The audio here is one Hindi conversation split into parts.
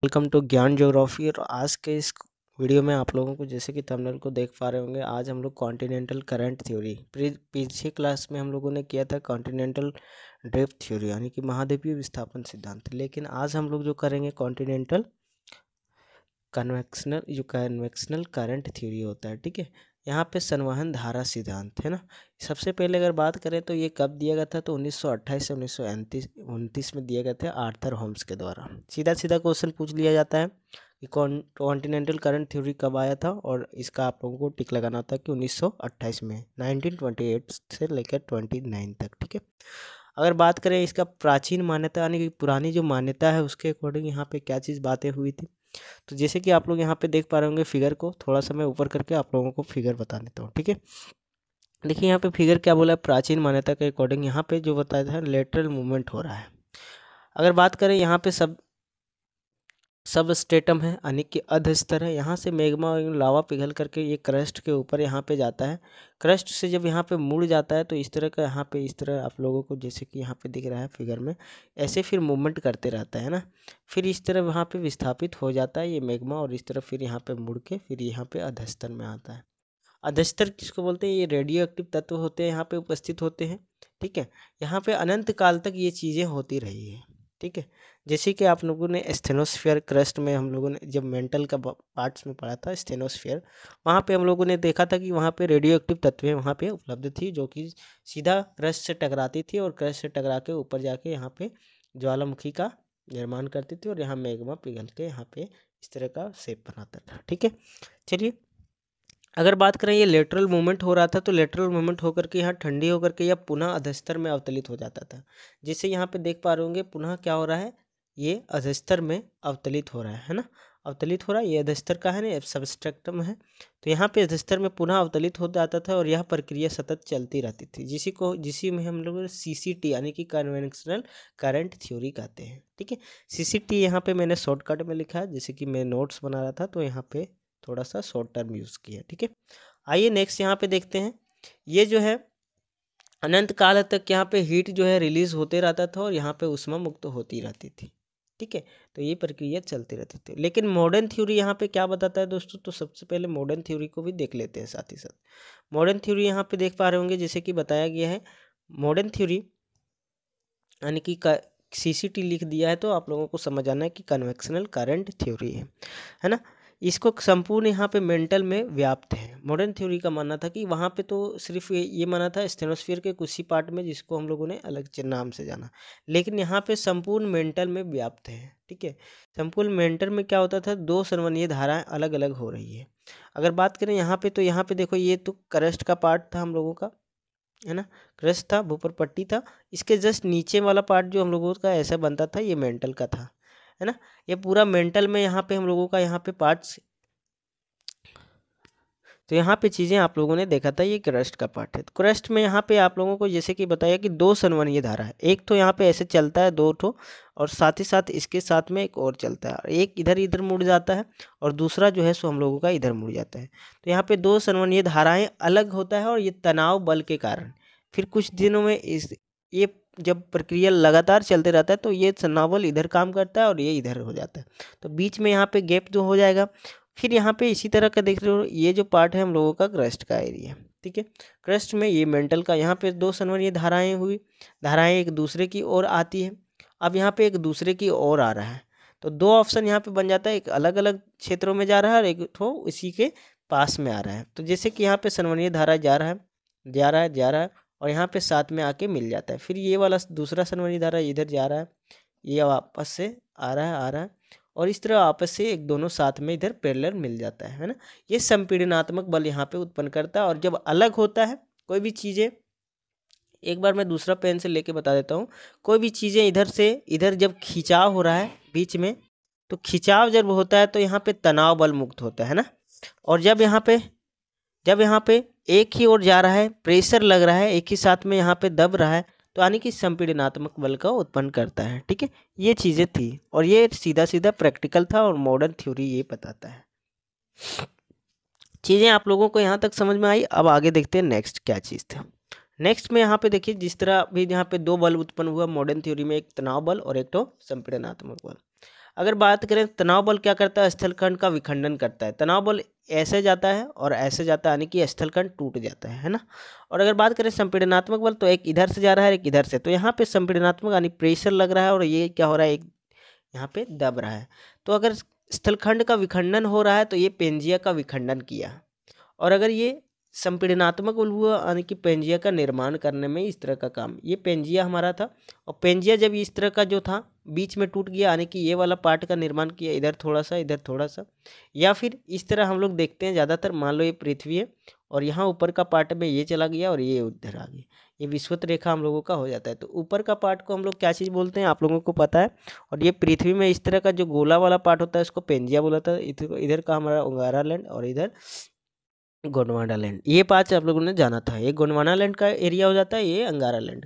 वेलकम टू ज्ञान ज्योग्राफी। और आज के इस वीडियो में आप लोगों को जैसे कि थंबनेल को देख पा रहे होंगे, आज हम लोग कॉन्टिनेंटल करंट थ्योरी, पीछे क्लास में हम लोगों ने किया था कॉन्टिनेंटल ड्रिफ्ट थ्योरी यानी कि महाद्वीपीय विस्थापन सिद्धांत। लेकिन आज हम लोग जो करेंगे कॉन्टिनेंटल कन्वेक्शनल करंट थ्योरी होता है। ठीक है, यहाँ पे संवहन धारा सिद्धांत है ना। सबसे पहले अगर बात करें तो ये कब दिया गया था, तो 1928 से 1929 में दिया गया था आर्थर होम्स के द्वारा। सीधा सीधा क्वेश्चन पूछ लिया जाता है कि कॉन्टिनेंटल करंट थ्योरी कब आया था, और इसका आप लोगों को टिक लगाना था कि 1928 में, 1928 से लेकर 29 तक। ठीक है, अगर बात करें इसका प्राचीन मान्यता यानी कि पुरानी जो मान्यता है उसके अकॉर्डिंग यहाँ पे क्या चीज़ बातें हुई थी, तो जैसे कि आप लोग यहाँ पे देख पा रहे होंगे फिगर को, थोड़ा सा मैं ऊपर करके आप लोगों को फिगर बता देता हूँ। ठीक है, देखिए यहाँ पे फिगर क्या बोला है, प्राचीन मान्यता के अकॉर्डिंग यहाँ पे जो बताया था लेटरल मूवमेंट हो रहा है। अगर बात करें यहाँ पे सब स्टेटम है यानी कि अध स्तर है, यहाँ से मैग्मा और लावा पिघल करके ये क्रस्ट के ऊपर यहाँ पे जाता है। क्रस्ट से जब यहाँ पे मुड़ जाता है तो इस तरह का यहाँ पे इस तरह आप लोगों को जैसे कि यहाँ पे दिख रहा है फिगर में, ऐसे फिर मूवमेंट करते रहता है ना। फिर इस तरह वहाँ पे विस्थापित हो जाता है ये मैग्मा, और इस तरह फिर यहाँ पे मुड़ के फिर यहाँ पे अधस्तर में आता है। अधस्तर किसको बोलते हैं, ये रेडियो एक्टिव तत्व होते हैं यहाँ पे उपस्थित होते हैं। ठीक है, यहाँ पे अनंत काल तक ये चीज़ें होती रही है। ठीक है, जैसे कि आप लोगों ने स्टेनोस्फीयर क्रस्ट में हम लोगों ने जब मेंटल का पार्ट्स में पढ़ा था स्टेनोस्फीयर, वहाँ पे हम लोगों ने देखा था कि वहाँ पे रेडियो एक्टिव तत्वें वहाँ पे उपलब्ध थी जो कि सीधा क्रस्ट से टकराती थी और क्रस्ट से टकरा के ऊपर जाके यहाँ पे ज्वालामुखी का निर्माण करती थी और यहाँ मैग्मा पिघल के यहाँ पे इस तरह का शेप बनाता था। ठीक है, चलिए अगर बात करें ये लेटरल मूवमेंट हो रहा था, तो लेटरल मूवमेंट होकर के यहाँ ठंडी होकर के यह पुनः अधस्तर में अवतलित हो जाता था। जिससे यहाँ पे देख पा रहे होंगे पुनः क्या हो रहा है, ये अधस्तर में अवतलित हो रहा है ना, अवतलित हो रहा है। ये अधस्तर का है ना, सबस्ट्रक्टम है, तो यहाँ पे अधस्तर में पुनः अवतलित हो जाता था और यह प्रक्रिया सतत चलती रहती थी, जिसी में हम लोग CCT यानी कि कन्वेंशनल करंट थ्योरी कहते हैं। ठीक है, CCT यहाँ पे मैंने शॉर्टकट में लिखा है, जैसे कि मैं नोट्स बना रहा था तो यहाँ पे थोड़ा सा शॉर्ट टर्म यूज़ किया। ठीक है, आइए नेक्स्ट यहाँ पे देखते हैं। ये जो है अनंत काल तक यहाँ पे हीट जो है रिलीज होते रहता था और यहाँ पे ऊष्मा मुक्त होती रहती थी। ठीक है, तो ये प्रक्रिया चलती रहती थी। लेकिन मॉडर्न थ्योरी यहाँ पे क्या बताता है दोस्तों, तो सबसे पहले मॉडर्न थ्योरी को भी देख लेते हैं साथ ही साथ। मॉडर्न थ्योरी यहाँ पे देख पा रहे होंगे जैसे कि बताया गया है, मॉडर्न थ्योरी यानी कि CCT लिख दिया है तो आप लोगों को समझ आना है कि कन्वेक्शनल करंट थ्योरी है ना। इसको संपूर्ण यहाँ पे मेंटल में व्याप्त है। मॉडर्न थ्योरी का मानना था कि वहाँ पे तो सिर्फ ये माना था स्टेनोस्फीयर के कुछ ही पार्ट में, जिसको हम लोगों ने अलग नाम से जाना, लेकिन यहाँ पे संपूर्ण मेंटल में व्याप्त है। ठीक है, संपूर्ण मेंटल में क्या होता था, दो संवहनीय धाराएं अलग अलग हो रही है। अगर बात करें यहाँ पे, तो यहाँ पे देखो ये तो क्रस्ट का पार्ट था हम लोगों का, है ना, क्रस्ट था, भूपर पट्टी था। इसके जस्ट नीचे वाला पार्ट जो हम लोगों का ऐसा बनता था, ये मेंटल का था, है ना। ये पूरा मेंटल में यहाँ पे हम लोगों का यहाँ पे पार्ट्स, तो यहाँ पे चीज़ें आप लोगों ने देखा था, ये क्रस्ट का पार्ट है। तो क्रस्ट में यहाँ पे आप लोगों को जैसे कि बताया कि दो संवहनीय धारा है, एक तो यहाँ पे ऐसे चलता है दो ठो, और साथ ही साथ इसके साथ में एक और चलता है, और एक इधर इधर मुड़ जाता है और दूसरा जो है सो हम लोगों का इधर मुड़ जाता है। तो यहाँ पे दो संवहनीय धाराएं अलग होता है, और ये तनाव बल के कारण फिर कुछ दिनों में ये जब प्रक्रिया लगातार चलते रहता है तो ये तनाव बल इधर काम करता है और ये इधर हो जाता है, तो बीच में यहाँ पे गैप जो हो जाएगा। फिर यहाँ पे इसी तरह का देख रहे हो, ये जो पार्ट है हम लोगों का क्रस्ट का एरिया। ठीक है, क्रस्ट में ये मेंटल का, यहाँ पे दो संवहनीय धाराएं एक दूसरे की ओर आती है। अब यहाँ पे एक दूसरे की ओर आ रहा है, तो दो ऑप्शन यहाँ पे बन जाता है, एक अलग अलग क्षेत्रों में जा रहा है और एक तो इसी के पास में आ रहा है। तो जैसे कि यहाँ पे संवहनीय धारा जा रहा है और यहाँ पे साथ में आके मिल जाता है। फिर ये वाला दूसरा संवहनीय धारा इधर जा रहा है, ये वापस से आ रहा है और इस तरह आपस से एक दोनों साथ में इधर पैरेलल मिल जाता है ना। ये संपीड़नात्मक बल यहाँ पे उत्पन्न करता है। और जब अलग होता है कोई भी चीज़ें, एक बार मैं दूसरा पेन से लेके बता देता हूँ, कोई भी चीज़ें इधर से इधर जब खिंचाव हो रहा है बीच में, तो खिंचाव जब होता है तो यहाँ पे तनाव बल मुक्त होता है ना। और जब यहाँ पे एक ही ओर जा रहा है, प्रेशर लग रहा है, एक ही साथ में यहाँ पे दब रहा है, तो यानी कि संपीड़नात्मक बल का उत्पन्न करता है। ठीक है, ये चीज़ें थी और ये सीधा सीधा प्रैक्टिकल था, और मॉडर्न थ्योरी ये बताता है। चीज़ें आप लोगों को यहाँ तक समझ में आई। अब आगे देखते हैं नेक्स्ट क्या चीज़ था। नेक्स्ट में यहाँ पे देखिए, जिस तरह भी यहाँ पे दो बल उत्पन्न हुआ मॉडर्न थ्योरी में, एक तनाव बल और एक तो संपीड़नात्मक बल। अगर बात करें तनाव बल क्या करता है, स्थलखंड का विखंडन करता है। तनाव बल ऐसे जाता है और ऐसे जाता है, यानी कि स्थलखंड टूट जाता है ना। और अगर बात करें संपीड़नात्मक बल, तो एक इधर से जा रहा है, एक इधर से, तो यहाँ पे संपीड़नात्मक यानी प्रेशर लग रहा है, और ये क्या हो रहा है, एक यहाँ पे दब रहा है। तो अगर स्थलखंड का विखंडन हो रहा है तो ये पेंजिया का विखंडन किया, और अगर ये संपीड़नात्मक बल हुआ यानी कि पेंजिया का निर्माण करने में इस तरह का काम, ये पेंजिया हमारा था। और पेंजिया जब इस तरह का जो था बीच में टूट गया, यानी कि ये वाला पार्ट का निर्माण किया, इधर थोड़ा सा इधर थोड़ा सा, या फिर इस तरह हम लोग देखते हैं ज़्यादातर। मान लो ये पृथ्वी है और यहाँ ऊपर का पार्ट में ये चला गया और ये उधर आ गया, ये विषुवत रेखा हम लोगों का हो जाता है। तो ऊपर का पार्ट को हम लोग क्या चीज़ बोलते हैं, आप लोगों को पता है। और ये पृथ्वी में इस तरह का जो गोला वाला पार्ट होता है इसको पेंजिया बोला था। इधर का हमारा अंगारा लैंड और इधर गोंडवाना लैंड, ये पाँच आप लोगों ने जाना था। ये गोंडवाना लैंड का एरिया हो जाता है, ये अंगारा लैंड।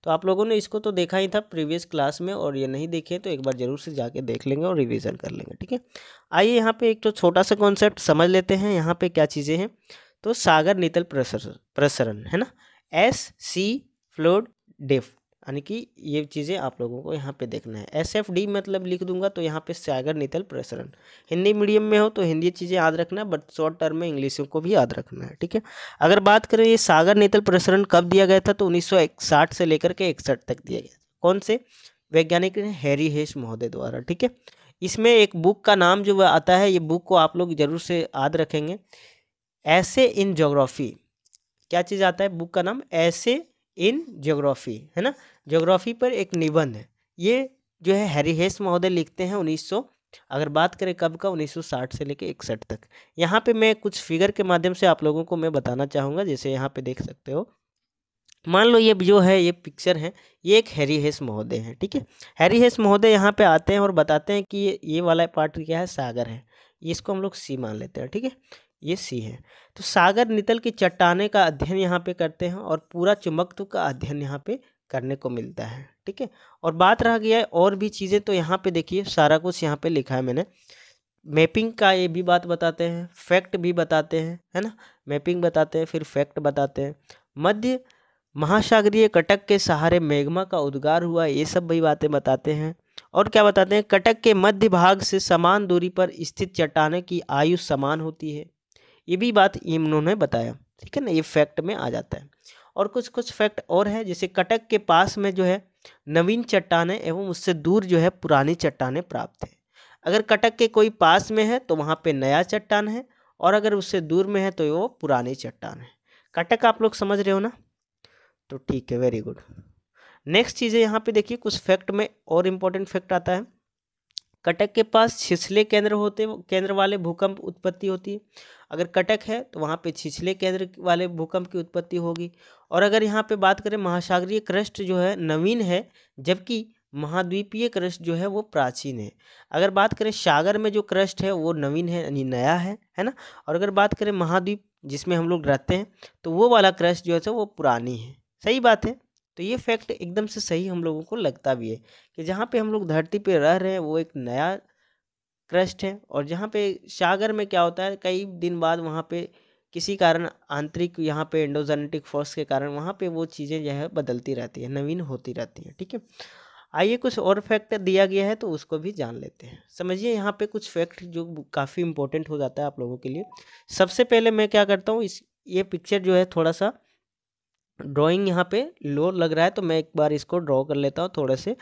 तो आप लोगों ने इसको तो देखा ही था प्रीवियस क्लास में, और ये नहीं देखे तो एक बार जरूर से जाके देख लेंगे और रिवीजन कर लेंगे, ठीक है। आइए यहाँ पे एक तो छोटा सा कॉन्सेप्ट समझ लेते हैं। यहाँ पे क्या चीज़ें हैं, तो सागर नितल प्रसरण है ना, एस सी फ्लूइड डेप्थ, यानी कि ये चीज़ें आप लोगों को यहाँ पे देखना है। SFD मतलब लिख दूंगा, तो यहाँ पे सागर नितल प्रसरण। हिंदी मीडियम में हो तो हिंदी चीज़ें याद रखना, बट शॉर्ट टर्म में इंग्लिशों को भी याद रखना है, ठीक है। अगर बात करें ये सागर नितल प्रसरण कब दिया गया था, तो 1960 से लेकर के 61 तक दिया गया। कौन से वैज्ञानिक ने, हैरी हेस महोदय द्वारा, ठीक है। इसमें एक बुक का नाम जो आता है, ये बुक को आप लोग जरूर से याद रखेंगे, ऐसे इन ज्योग्राफी। क्या चीज़ आता है बुक का नाम, ऐसे इन ज्योग्राफी, है ना। ज्योग्राफी पर एक निबंध है, ये जो है हैरी हेस महोदय लिखते हैं 1900, अगर बात करें कब का, 1960 से लेके 61 तक। यहाँ पे मैं कुछ फिगर के माध्यम से आप लोगों को मैं बताना चाहूँगा, जैसे यहाँ पे देख सकते हो। मान लो ये जो है ये पिक्चर है, ये एक हैरी हेस महोदय है, ठीक है। हैरी हेस महोदय यहाँ पे आते हैं और बताते हैं कि ये वाला पार्ट क्या है, सागर है। इसको हम लोग सी मान लेते हैं, ठीक है, ये सी है। तो सागर नितल की चट्टाने का अध्ययन यहाँ पे करते हैं, और पूरा चुंबकत्व का अध्ययन यहाँ पे करने को मिलता है, ठीक है। और बात रह गया है और भी चीज़ें, तो यहाँ पे देखिए सारा कुछ यहाँ पे लिखा है मैंने। मैपिंग का ये भी बात बताते हैं, फैक्ट भी बताते हैं, है ना। मैपिंग बताते हैं, फिर फैक्ट बताते हैं। मध्य महासागरीय कटक के सहारे मैग्मा का उद्गार हुआ, ये सब भी बातें बताते हैं। और क्या बताते हैं, कटक के मध्य भाग से समान दूरी पर स्थित चट्टाने की आयु समान होती है, ये भी बात इन्होंने बताया, ठीक है ना। ये फैक्ट में आ जाता है। और कुछ फैक्ट और है, जैसे कटक के पास में जो है नवीन चट्टानें एवं उससे दूर जो है पुरानी चट्टानें प्राप्त है। अगर कटक के कोई पास में है तो वहाँ पे नया चट्टान है, और अगर उससे दूर में है तो वो पुरानी चट्टान है। कटक आप लोग समझ रहे हो ना, तो ठीक है, वेरी गुड। नेक्स्ट चीज़ है यहाँ पे देखिए, कुछ फैक्ट में और इम्पोर्टेंट फैक्ट आता है। कटक के पास छिछले केंद्र वाले भूकंप उत्पत्ति होती है। अगर कटक है तो वहाँ पे छिछले केंद्र वाले भूकंप की उत्पत्ति होगी। और अगर यहाँ पे बात करें, महासागरीय क्रस्ट जो है नवीन है, जबकि महाद्वीपीय क्रस्ट जो है वो प्राचीन है। अगर बात करें सागर में जो क्रस्ट है वो नवीन है, यानी नया है ना। और अगर बात करें महाद्वीप जिसमें हम लोग रहते हैं, तो वो वाला क्रस्ट जो है वो पुरानी है। सही बात है। तो ये फैक्ट एकदम से सही हम लोगों को लगता भी है कि जहाँ पे हम लोग धरती पे रह रहे हैं वो एक नया क्रस्ट है, और जहाँ पे सागर में क्या होता है, कई दिन बाद वहाँ पे किसी कारण आंतरिक यहाँ पे एंडोजेनेटिक फोर्स के कारण वहाँ पे वो चीज़ें जो है बदलती रहती है, नवीन होती रहती है, ठीक है। आइए कुछ और फैक्ट दिया गया है तो उसको भी जान लेते हैं। समझिए यहाँ पे कुछ फैक्ट जो काफ़ी इंपॉर्टेंट हो जाता है आप लोगों के लिए। सबसे पहले मैं क्या करता हूँ, ये पिक्चर जो है थोड़ा सा ड्राइंग यहाँ पे लो लग रहा है, तो मैं एक बार इसको ड्रॉ कर लेता हूँ थोड़े से।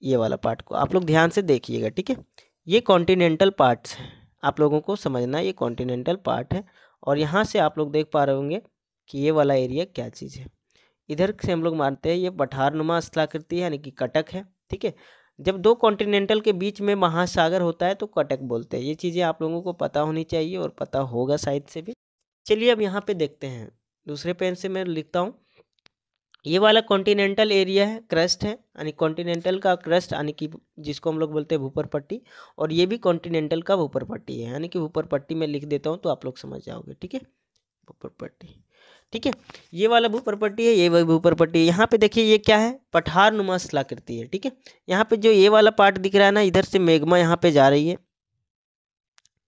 ये वाला पार्ट को आप लोग ध्यान से देखिएगा, ठीक है। ये कॉन्टिनेंटल पार्ट्स हैं, आप लोगों को समझना ये कॉन्टिनेंटल पार्ट है। और यहाँ से आप लोग देख पा रहे होंगे कि ये वाला एरिया क्या चीज़ है। इधर से हम लोग मानते हैं ये पठारनुमा स्थलाकृति है, यानी कि कटक है, ठीक है। जब दो कॉन्टिनेंटल के बीच में महासागर होता है तो कटक बोलते हैं। ये चीज़ें आप लोगों को पता होनी चाहिए और पता होगा शायद से भी। चलिए अब यहाँ पे देखते हैं, दूसरे पेन से मैं लिखता हूँ। ये वाला कॉन्टिनेंटल एरिया है, क्रस्ट है, यानी कॉन्टिनेंटल का क्रस्ट, यानी कि जिसको हम लोग बोलते हैं भूपर पट्टी। और ये भी कॉन्टिनेंटल का भूपर पट्टी है, यानी कि भूपर पट्टी में लिख देता हूँ तो आप लोग समझ जाओगे, ठीक है। भूपर पट्टी, ठीक है। ये वाला भूपर पट्टी है, ये वही भूपर पट्टी है। यहाँ पे देखिए ये क्या है, पठारनुमा स्थलाकृति है, ठीक है। यहाँ पे जो ये वाला पार्ट दिख रहा है ना, इधर से मैग्मा यहाँ पे जा रही है,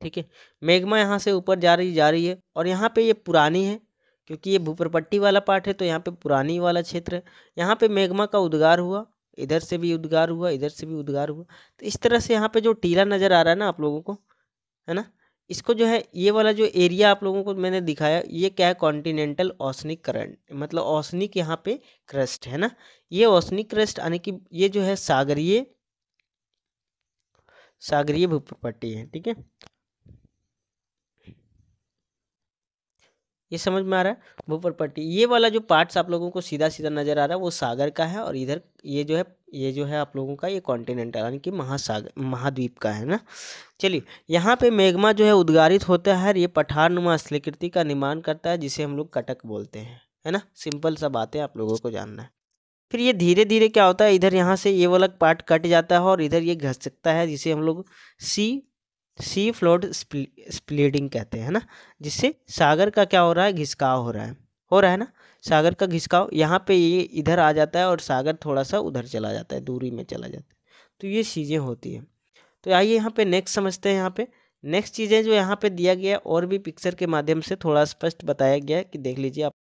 ठीक है। मैग्मा यहाँ से ऊपर जा रही है, और यहाँ पे ये पुरानी है क्योंकि ये भूपरपट्टी वाला पार्ट है, तो यहाँ पे पुरानी वाला क्षेत्र है। यहाँ पे मैग्मा का उद्गार हुआ इधर से भी उद्गार हुआ, इधर से भी उद्गार हुआ। तो इस तरह से यहाँ पे जो टीला नज़र आ रहा है ना आप लोगों को, है ना, इसको जो है ये वाला जो एरिया आप लोगों को मैंने दिखाया, ये क्या है, कॉन्टिनेंटल ओशनिक करंट, मतलब ओशनिक यहाँ पे क्रस्ट है ना। ये ओशनिक क्रस्ट आने की ये जो है सागरीय भूप्रपट्टी है, ठीक है। ये समझ में आ रहा है, भूप्रपट्टी। ये वाला जो पार्ट्स आप लोगों को सीधा सीधा नजर आ रहा है वो सागर का है, और इधर ये जो है आप लोगों का ये कॉन्टिनेंटल यानी कि महासागर महाद्वीप का है ना। चलिए, यहाँ पे मैग्मा जो है उद्गारित होता है, ये पठारनुमा स्थलाकृति का निर्माण करता है, जिसे हम लोग कटक बोलते हैं, है ना। सिंपल सा बात है, आप लोगों को जानना है। फिर ये धीरे धीरे क्या होता है, इधर यहाँ से ये वाला पार्ट कट जाता है और इधर ये घसकता है, जिसे हम लोग सी फ्लोड स्प्लिटिंग कहते हैं ना, जिससे सागर का क्या हो रहा है, घिसकाव हो रहा है ना। सागर का घिसकाव यहाँ पे ये इधर आ जाता है और सागर थोड़ा सा उधर चला जाता है, दूरी में चला जाता है। तो ये चीज़ें होती हैं। तो आइए यहाँ पे नेक्स्ट समझते हैं। यहाँ पे नेक्स्ट चीज़ें जो यहाँ पे दिया गया है और भी पिक्चर के माध्यम से थोड़ा स्पष्ट बताया गया है कि देख लीजिए आप।